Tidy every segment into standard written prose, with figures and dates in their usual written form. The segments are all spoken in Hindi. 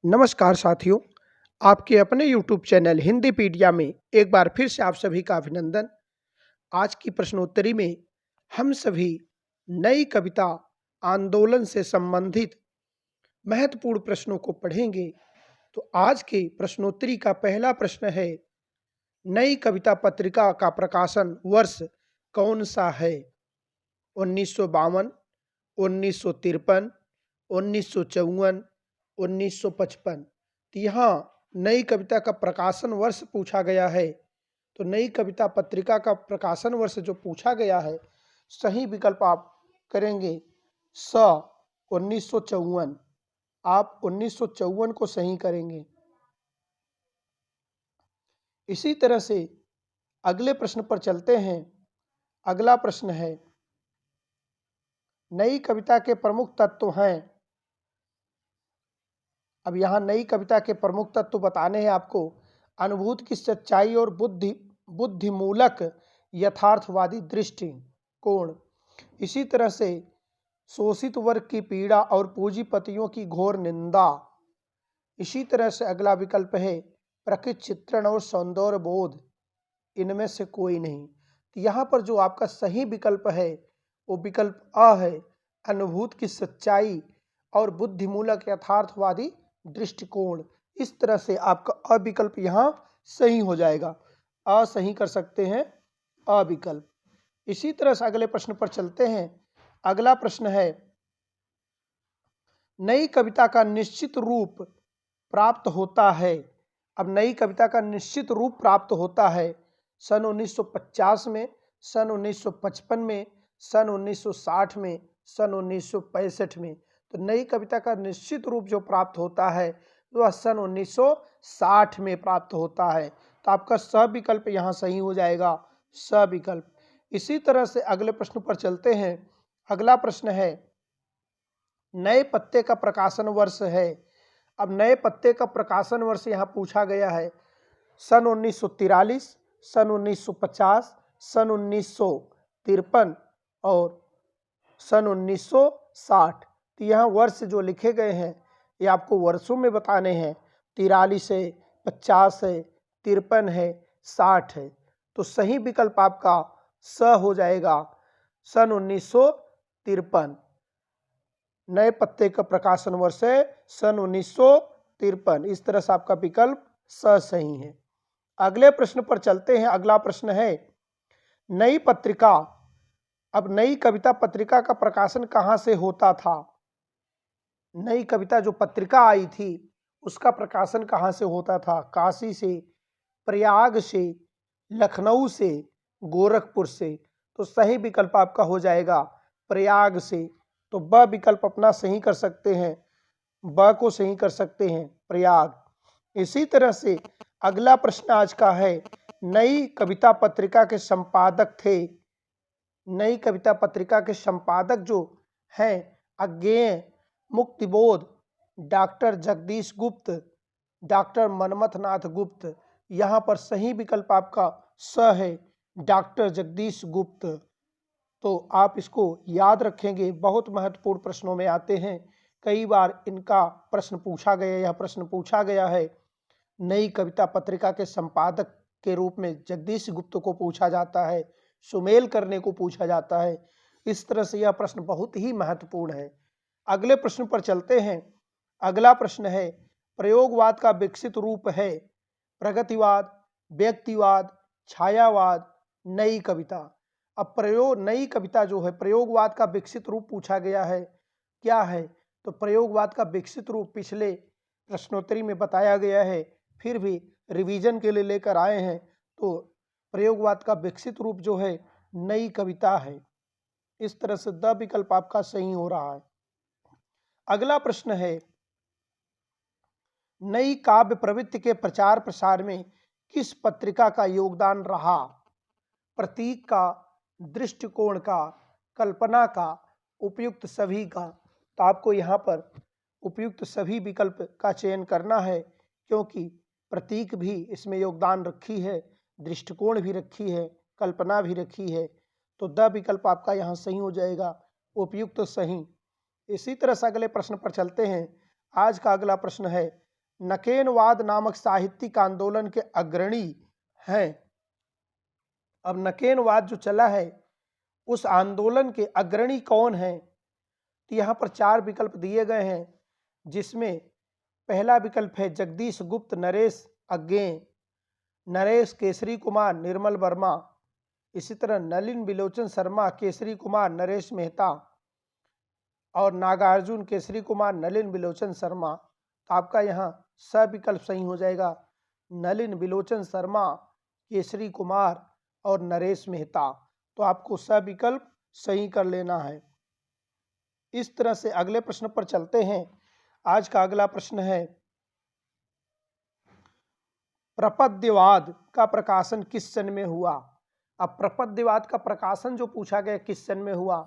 नमस्कार साथियों, आपके अपने YouTube चैनल हिंदीपीडिया में एक बार फिर से आप सभी का अभिनंदन। आज की प्रश्नोत्तरी में हम सभी नई कविता आंदोलन से संबंधित महत्वपूर्ण प्रश्नों को पढ़ेंगे। तो आज के प्रश्नोत्तरी का पहला प्रश्न है, नई कविता पत्रिका का प्रकाशन वर्ष कौन सा है? 1952, 1953, 1954, 1955। तो यहाँ नई कविता का प्रकाशन वर्ष पूछा गया है। तो नई कविता पत्रिका का प्रकाशन वर्ष जो पूछा गया है, सही विकल्प आप करेंगे स 1954। आप 1954 को सही करेंगे। इसी तरह से अगले प्रश्न पर चलते हैं। अगला प्रश्न है, नई कविता के प्रमुख तत्व हैं। अब यहाँ नई कविता के प्रमुख तत्व बताने हैं आपको। अनुभूति की सच्चाई और बुद्धिमूलक यथार्थवादी दृष्टिकोण। इसी तरह से शोषित वर्ग की पीड़ा और पूंजीपतियों की घोर निंदा। इसी तरह से अगला विकल्प है प्रकृति चित्रण और सौंदर्य बोध। इनमें से कोई नहीं। तो यहाँ पर जो आपका सही विकल्प है वो विकल्प अ है, अनुभूति की सच्चाई और बुद्धिमूलक यथार्थवादी दृष्टिकोण। इस तरह से आपका अ विकल्प यहाँ सही हो जाएगा। अ सही कर सकते हैं, अ विकल्प। इसी तरह से अगले प्रश्न पर चलते हैं। अगला प्रश्न है, नई कविता का निश्चित रूप प्राप्त होता है। अब नई कविता का निश्चित रूप प्राप्त होता है सन 1950 में, सन 1955 में, सन 1960 में, सन 1965 में। तो नई कविता का निश्चित रूप जो प्राप्त होता है वह सन 1960 में प्राप्त होता है। तो आपका स विकल्प यहाँ सही हो जाएगा, स विकल्प। इसी तरह से अगले प्रश्न पर चलते हैं। अगला प्रश्न है, नए पत्ते का प्रकाशन वर्ष है। अब नए पत्ते का प्रकाशन वर्ष यहाँ पूछा गया है सन 1943, सन 1950, सन 1953 और सन 1960। तो यहाँ वर्ष जो लिखे गए हैं ये आपको वर्षों में बताने हैं। 43 है, 50 है, 53 है, 60 है। तो सही विकल्प आपका स हो जाएगा, सन 1953। नए पत्ते का प्रकाशन वर्ष है सन 1953। इस तरह से आपका विकल्प स सही है। अगले प्रश्न पर चलते हैं। अगला प्रश्न है, नई पत्रिका। अब नई कविता पत्रिका का प्रकाशन कहाँ से होता था? नई कविता जो पत्रिका आई थी उसका प्रकाशन कहाँ से होता था? काशी से, प्रयाग से, लखनऊ से, गोरखपुर से। तो सही विकल्प आपका हो जाएगा प्रयाग से। तो ब विकल्प अपना सही कर सकते हैं, ब को सही कर सकते हैं, प्रयाग। इसी तरह से अगला प्रश्न आज का है, नई कविता पत्रिका के संपादक थे। नई कविता पत्रिका के संपादक जो हैं अज्ञेय मुक्तिबोध, डॉक्टर जगदीश गुप्त, डॉक्टर मनमथनाथ गुप्त। यहाँ पर सही विकल्प आपका स है, डॉक्टर जगदीश गुप्त। तो आप इसको याद रखेंगे, बहुत महत्वपूर्ण प्रश्नों में आते हैं। कई बार इनका प्रश्न पूछा गया, यह प्रश्न पूछा गया है। नई कविता पत्रिका के संपादक के रूप में जगदीश गुप्त को पूछा जाता है, सुमेल करने को पूछा जाता है। इस तरह से यह प्रश्न बहुत ही महत्वपूर्ण है। अगले प्रश्न पर चलते हैं। अगला प्रश्न है, प्रयोगवाद का विकसित रूप है प्रगतिवाद, व्यक्तिवाद, छायावाद, नई कविता। अब नई कविता जो है प्रयोगवाद का विकसित रूप पूछा गया है, क्या है? तो प्रयोगवाद का विकसित रूप पिछले प्रश्नोत्तरी में बताया गया है, फिर भी रिवीजन के लिए लेकर आए हैं। तो प्रयोगवाद का विकसित रूप जो है नई कविता है। इस तरह से द विकल्प आपका सही हो रहा है। अगला प्रश्न है, नई काव्य प्रवृत्ति के प्रचार प्रसार में किस पत्रिका का योगदान रहा? प्रतीक का, दृष्टिकोण का, कल्पना का, उपयुक्त सभी का। तो आपको यहाँ पर उपयुक्त सभी विकल्प का चयन करना है, क्योंकि प्रतीक भी इसमें योगदान रखी है, दृष्टिकोण भी रखी है, कल्पना भी रखी है। तो द विकल्प आपका यहाँ सही हो जाएगा, उपयुक्त सही। इसी तरह से अगले प्रश्न पर चलते हैं। आज का अगला प्रश्न है, नकेनवाद नामक साहित्यिक आंदोलन के अग्रणी हैं। अब नकेनवाद जो चला है उस आंदोलन के अग्रणी कौन हैं? तो यहाँ पर 4 विकल्प दिए गए हैं, जिसमें पहला विकल्प है जगदीश गुप्त, नरेश अज्ञे, नरेश केसरी कुमार, निर्मल वर्मा, इसी तरह नलिन बिलोचन शर्मा, केसरी कुमार, नरेश मेहता, और नागार्जुन, केसरी कुमार, नलिन बिलोचन शर्मा। तो आपका यहाँ स विकल्प सही हो जाएगा, नलिन बिलोचन शर्मा, केसरी कुमार और नरेश मेहता। तो आपको स विकल्प सही कर लेना है। इस तरह से अगले प्रश्न पर चलते हैं। आज का अगला प्रश्न है, प्रपद्यवाद का प्रकाशन किस सन में हुआ? अब प्रपद्यवाद का प्रकाशन जो पूछा गया किस सन में हुआ?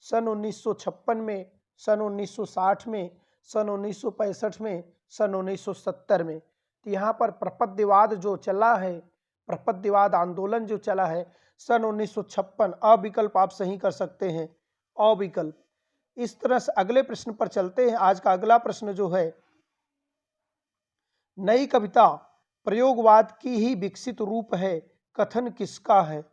सन 1956 में, सन 1960 में, सन 1965 में, सन 1970 में। तो यहाँ पर प्रपद्यवाद जो चला है, प्रपद्यवाद आंदोलन जो चला है सन 1956, अविकल्प आप सही कर सकते हैं, अविकल्प। इस तरह से अगले प्रश्न पर चलते हैं। आज का अगला प्रश्न जो है, नई कविता प्रयोगवाद की ही विकसित रूप है, कथन किसका है?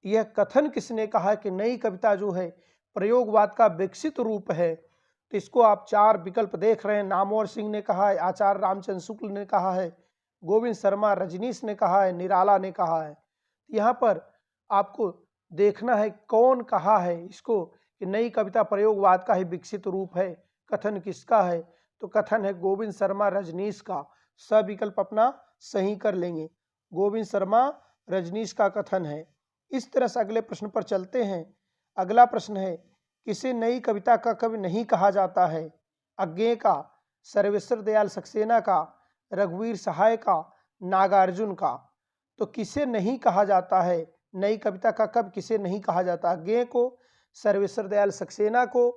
यह कथन किसने कहा कि नई कविता जो है प्रयोगवाद का विकसित रूप है? तो इसको आप 4 विकल्प देख रहे हैं। नामवर सिंह ने कहा है, आचार्य रामचंद्र शुक्ल ने कहा है, गोविंद शर्मा, रजनीश ने कहा है, निराला ने कहा है। यहाँ पर आपको देखना है कौन कहा है इसको कि नई कविता प्रयोगवाद का ही विकसित रूप है, कथन किसका है? तो कथन है गोविंद शर्मा, रजनीश का। सब विकल्प अपना सही कर लेंगे, गोविंद शर्मा, रजनीश का कथन है। इस तरह से अगले प्रश्न पर चलते हैं। अगला प्रश्न है, किसे नई कविता का कवि नहीं कहा जाता है? अज्ञे का, सर्वेश्वर दयाल सक्सेना का, रघुवीर सहाय का, नागार्जुन का। तो किसे नहीं कहा जाता है नई कविता का कवि? किसे नहीं कहा जाता? अज्ञे को, सर्वेश्वर दयाल सक्सेना को,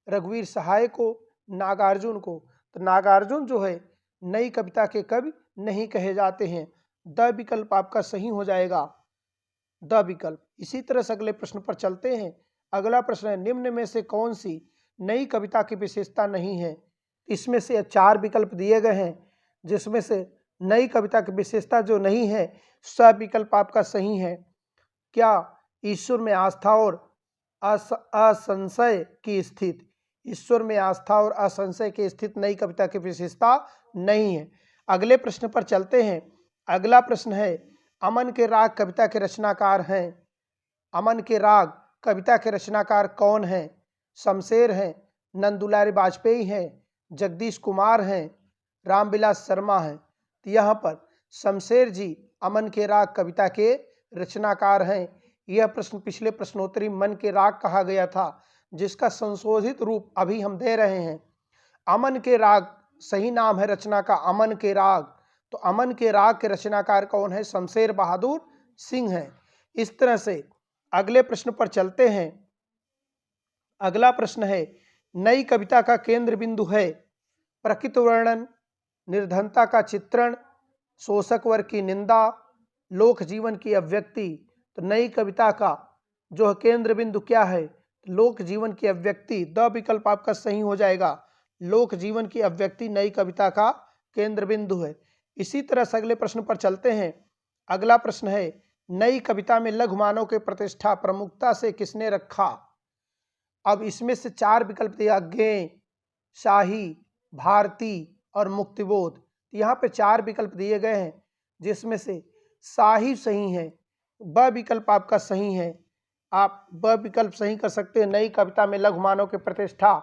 रघुवीर सहाय को, नागार्जुन को। तो नागार्जुन जो है नई कविता के कवि नहीं कहे जाते हैं। द विकल्प आपका सही हो जाएगा, द विकल्प। इसी तरह से अगले प्रश्न पर चलते हैं। अगला प्रश्न है, निम्न में से कौन सी नई कविता की विशेषता नहीं है? इसमें से 4 विकल्प दिए गए हैं, जिसमें से नई कविता की विशेषता जो नहीं है, सब विकल्प आपका सही है। क्या ईश्वर में आस्था और असंशय की स्थिति? ईश्वर में आस्था और असंशय की स्थिति नई कविता की विशेषता नहीं है। अगले प्रश्न पर चलते हैं। अगला प्रश्न है, अमन के राग कविता के रचनाकार हैं। अमन के राग कविता के रचनाकार कौन हैं? शमशेर हैं, नंदुलारी वाजपेयी हैं, जगदीश कुमार हैं, रामविलास शर्मा हैं। तो यहाँ पर शमशेर जी अमन के राग कविता के रचनाकार हैं। यह प्रश्न पिछले प्रश्नोत्तरी मन के राग कहा गया था, जिसका संशोधित रूप अभी हम दे रहे हैं। अमन के राग सही नाम है रचना का, अमन के राग। तो अमन के राग के रचनाकार कौन है? शमशेर बहादुर सिंह हैं। इस तरह से अगले प्रश्न पर चलते हैं। अगला प्रश्न है, नई कविता का केंद्र बिंदु है प्रकृति वर्णन, निर्धनता का चित्रण, शोषक वर्ग की निंदा, लोक जीवन की अभिव्यक्ति। तो नई कविता का जो केंद्र बिंदु क्या है? लोक जीवन की अभिव्यक्ति। द विकल्प आपका सही हो जाएगा, लोक जीवन की अभिव्यक्ति नई कविता का केंद्र बिंदु है। इसी तरह से अगले प्रश्न पर चलते हैं। अगला प्रश्न है, नई कविता में लघु मानव के प्रतिष्ठा प्रमुखता से किसने रखा? अब इसमें से 4 विकल्प दिया, ज्ञेय, शाही, भारती और मुक्तिबोध। यहाँ पे 4 विकल्प दिए गए हैं, जिसमें से शाही सही है, ब विकल्प आपका सही है। आप ब विकल्प सही कर सकते हैं। नई कविता में लघु मानव के प्रतिष्ठा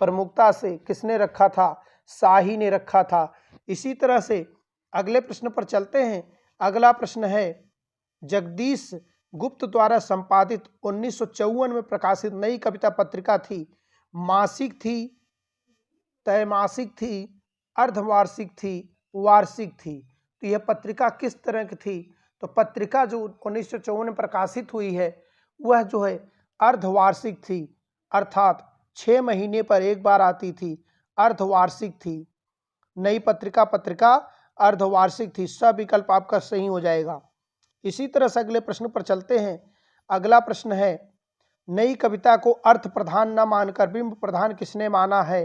प्रमुखता से किसने रखा था? शाही ने रखा था। इसी तरह से अगले प्रश्न पर चलते हैं। अगला प्रश्न है, जगदीश गुप्त द्वारा संपादित 1954 में प्रकाशित नई कविता पत्रिका थी, मासिक थी, त्रैमासिक थी, अर्धवार्षिक थी, वार्षिक थी? तो यह पत्रिका किस तरह की थी? तो पत्रिका जो 1954 में प्रकाशित हुई है वह जो है अर्धवार्षिक थी, अर्थात 6 महीने पर एक बार आती थी, अर्धवार्षिक थी। नई पत्रिका अर्धवार्षिक थी। सब विकल्प आपका सही हो जाएगा। इसी तरह से अगले प्रश्न पर चलते हैं। अगला प्रश्न है, नई कविता को अर्थ प्रधान न मानकर बिंब प्रधान किसने माना है?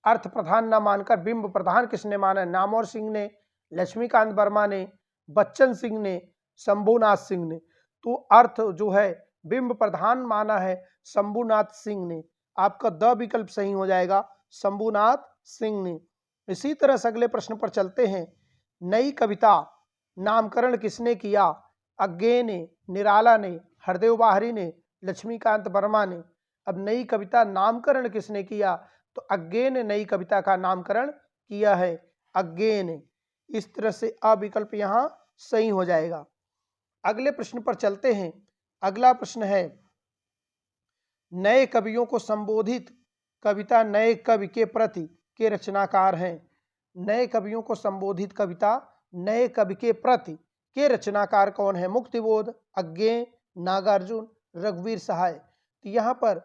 अर्थ प्रधान न मानकर बिंब प्रधान किसने माना? नामवर सिंह ने, लक्ष्मीकांत वर्मा ने, बच्चन सिंह ने, शंभुनाथ सिंह ने। तो अर्थ जो है बिंब प्रधान माना है शंभुनाथ सिंह ने। आपका द विकल्प सही हो जाएगा, शंभुनाथ सिंह ने। इसी तरह से अगले प्रश्न पर चलते हैं। नई कविता नामकरण किसने किया? अज्ञे ने, निराला ने, हरदेव बाहरी ने, लक्ष्मीकांत वर्मा ने। अब नई कविता नामकरण किसने किया? तो अज्ञे ने नई कविता का नामकरण किया है, अज्ञे ने। इस तरह से अ विकल्प यहाँ सही हो जाएगा। अगले प्रश्न पर चलते हैं। अगला प्रश्न है, नए कवियों को संबोधित कविता नए कवि के प्रति के रचनाकार हैं। नए कवियों को संबोधित कविता नए कवि के प्रति के रचनाकार कौन है? मुक्तिबोध, अज्ञे, नागार्जुन, रघुवीर सहाय। तो यहाँ पर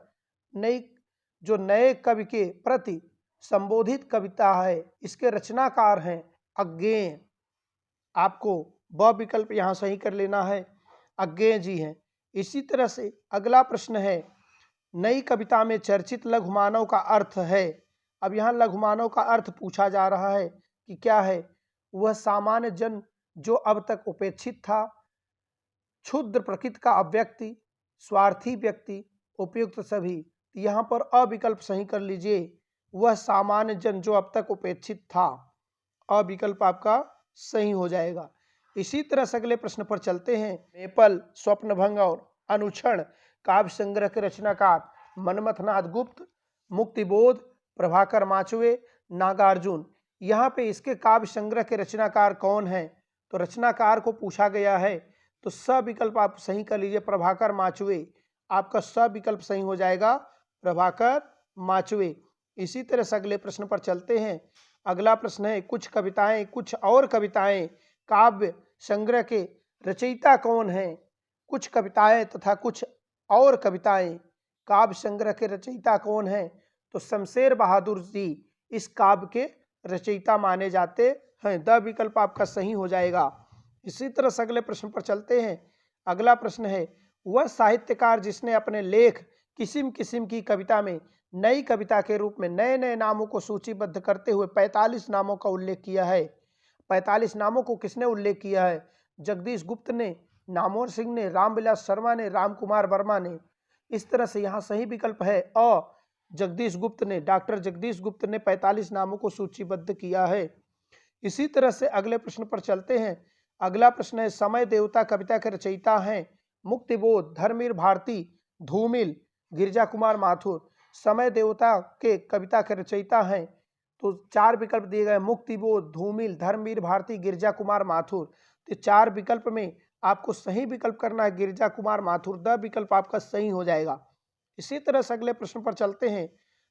नए कवि के प्रति संबोधित कविता है, इसके रचनाकार हैं अज्ञे। आपको ब विकल्प यहाँ सही कर लेना है, अज्ञे जी हैं। इसी तरह से अगला प्रश्न है, नई कविता में चर्चित लघुमानव का अर्थ है। अब यहाँ लघुमानव का अर्थ पूछा जा रहा है कि क्या है? वह सामान्य जन जो अब तक उपेक्षित था, क्षुद्र प्रकृति का अव्यक्ति, स्वार्थी व्यक्ति, उपयुक्त सभी। यहाँ पर अ विकल्प सही कर लीजिए, वह सामान्य जन जो अब तक उपेक्षित था। अ विकल्प आपका सही हो जाएगा। इसी तरह से अगले प्रश्न पर चलते हैं। मेपल, स्वप्नभंग और अनुक्षण काव्य संग्रह के रचनाकार मनमथनाथ गुप्त, मुक्तिबोध, प्रभाकर माचुए, नागार्जुन। यहाँ पे इसके काव्य संग्रह के रचनाकार कौन है? तो रचनाकार को पूछा गया है, तो स विकल्प आप सही कर लीजिए, प्रभाकर माचुए। आपका स विकल्प सही हो जाएगा, प्रभाकर माचुए। इसी तरह से अगले प्रश्न पर चलते हैं। अगला प्रश्न है, कुछ और कविताएं काव्य संग्रह के रचयिता कौन है? कुछ कविताएं तथा कुछ और कविताएं काव्य संग्रह के रचयिता कौन है? तो शमशेर बहादुर जी इस काव्य के रचयिता माने जाते हैं। द विकल्प आपका सही हो जाएगा। इसी तरह से अगले प्रश्न पर चलते हैं। अगला प्रश्न है, वह साहित्यकार जिसने अपने लेख किस्म किस्म की कविता में नई कविता के रूप में नए नए नामों को सूचीबद्ध करते हुए 45 नामों का उल्लेख किया है। 45 नामों को किसने उल्लेख किया है? जगदीश गुप्त ने, नामवर सिंह ने, रामविलास शर्मा ने, राम कुमार वर्मा ने। इस तरह से यहाँ सही विकल्प है अ, जगदीश गुप्त ने, डॉक्टर जगदीश गुप्त ने 45 नामों को सूचीबद्ध किया है। इसी तरह से अगले प्रश्न पर चलते हैं। अगला प्रश्न है, समय देवता कविता के रचयिता हैं मुक्तिबोध, धर्मवीर भारती, धूमिल, गिरिजा कुमार माथुर। समय देवता के कविता के रचयिता हैं, तो 4 विकल्प दिए गए, मुक्तिबोध, धूमिल, धर्मवीर भारती, गिरिजा कुमार माथुर। तो 4 विकल्प में आपको सही विकल्प करना है गिरिजा कुमार माथुर। द विकल्प आपका सही हो जाएगा। इसी तरह से अगले प्रश्न पर चलते हैं।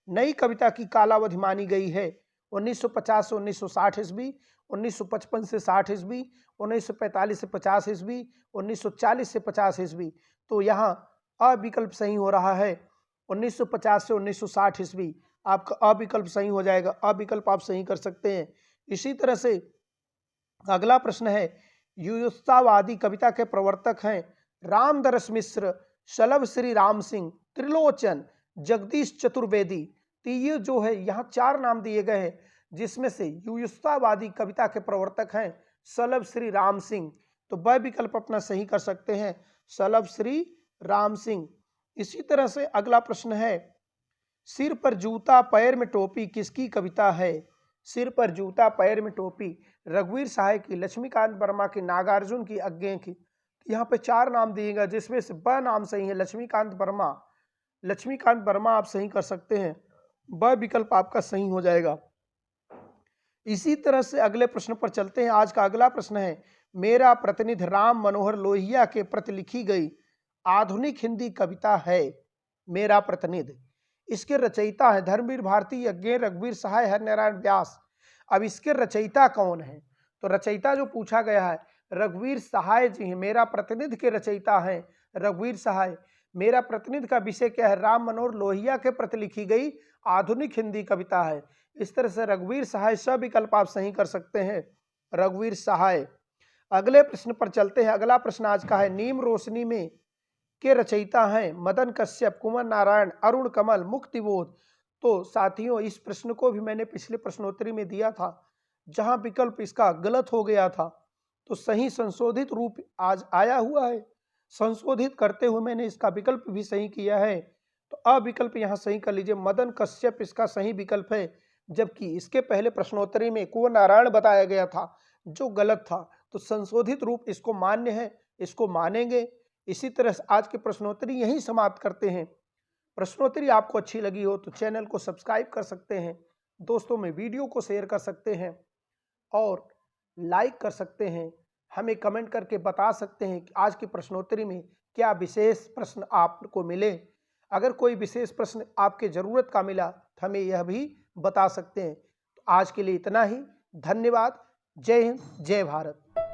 नई कविता की कालावधि मानी गई है 1950 से 1960 ईस्वी, 1955 से 60 ईस्वी, 1945 से 50 ईस्वी, 1940 से 50 ईस्वी। तो यहाँ अ विकल्प सही हो रहा है 1950 से 1960 ईस्वी। आपका अ विकल्प सही हो जाएगा, अ विकल्प आप सही कर सकते हैं। इसी तरह से अगला प्रश्न है, युयुत्सावादी कविता के प्रवर्तक हैं रामदरस मिश्र, शलभ श्री राम सिंह, त्रिलोचन, जगदीश चतुर्वेदी। तो ये जो है यहाँ 4 नाम दिए गए हैं, जिसमें से युयुत्सावादी कविता के प्रवर्तक हैं शलभ श्री राम सिंह। तो ब विकल्प अपना सही कर सकते हैं, शलभ श्री राम सिंह। इसी तरह से अगला प्रश्न है, सिर पर जूता पैर में टोपी किसकी कविता है? सिर पर जूता पैर में टोपी रघुवीर सहाय की, लक्ष्मीकांत वर्मा की, नागार्जुन की, अज्ञे की। यहाँ पे 4 नाम दिए गए, जिसमें से ब नाम सही है, लक्ष्मीकांत वर्मा। लक्ष्मीकांत वर्मा आप सही कर सकते हैं, ब विकल्प आपका सही हो जाएगा। इसी तरह से अगले प्रश्न पर चलते हैं। आज का अगला प्रश्न है, मेरा प्रतिनिधि राम मनोहर लोहिया के प्रति लिखी गई आधुनिक हिंदी कविता है मेरा प्रतिनिधि। इसके रचयिता है धर्मवीर भारती, अज्ञे, रघुवीर सहाय, हरिनारायण व्यास। अब इसके रचयिता कौन है? तो रचयिता जो पूछा गया है रघुवीर सहाय जी हैं। मेरा प्रतिनिधि के रचयिता हैं रघुवीर सहाय। मेरा प्रतिनिधि का विषय क्या है? राम मनोहर लोहिया के प्रति लिखी गई आधुनिक हिंदी कविता है। इस तरह से रघुवीर सहाय सब विकल्प आप सही कर सकते हैं, रघुवीर सहाय। अगले प्रश्न पर चलते हैं। अगला प्रश्न आज का है, नीम रोशनी में के रचयिता हैं मदन कश्यप, कुंवर नारायण, अरुण कमल, मुक्तिबोध। तो साथियों, इस प्रश्न को भी मैंने पिछले प्रश्नोत्तरी में दिया था, जहां विकल्प इसका गलत हो गया था, तो सही संशोधित रूप आज आया हुआ है। संशोधित करते हुए मैंने इसका विकल्प भी सही किया है, तो अविकल्प यहाँ सही कर लीजिए। मदन कश्यप इसका सही विकल्प है, जबकि इसके पहले प्रश्नोत्तरी में कुंवर नारायण बताया गया था जो गलत था। तो संशोधित रूप इसको मान्य है, इसको मानेंगे। इसी तरह से आज की प्रश्नोत्तरी यहीं समाप्त करते हैं। प्रश्नोत्तरी आपको अच्छी लगी हो तो चैनल को सब्सक्राइब कर सकते हैं, दोस्तों में वीडियो को शेयर कर सकते हैं और लाइक कर सकते हैं। हमें कमेंट करके बता सकते हैं कि आज की प्रश्नोत्तरी में क्या विशेष प्रश्न आपको मिले। अगर कोई विशेष प्रश्न आपके ज़रूरत का मिला तो हमें यह भी बता सकते हैं। तो आज के लिए इतना ही। धन्यवाद। जय हिंद, जय भारत।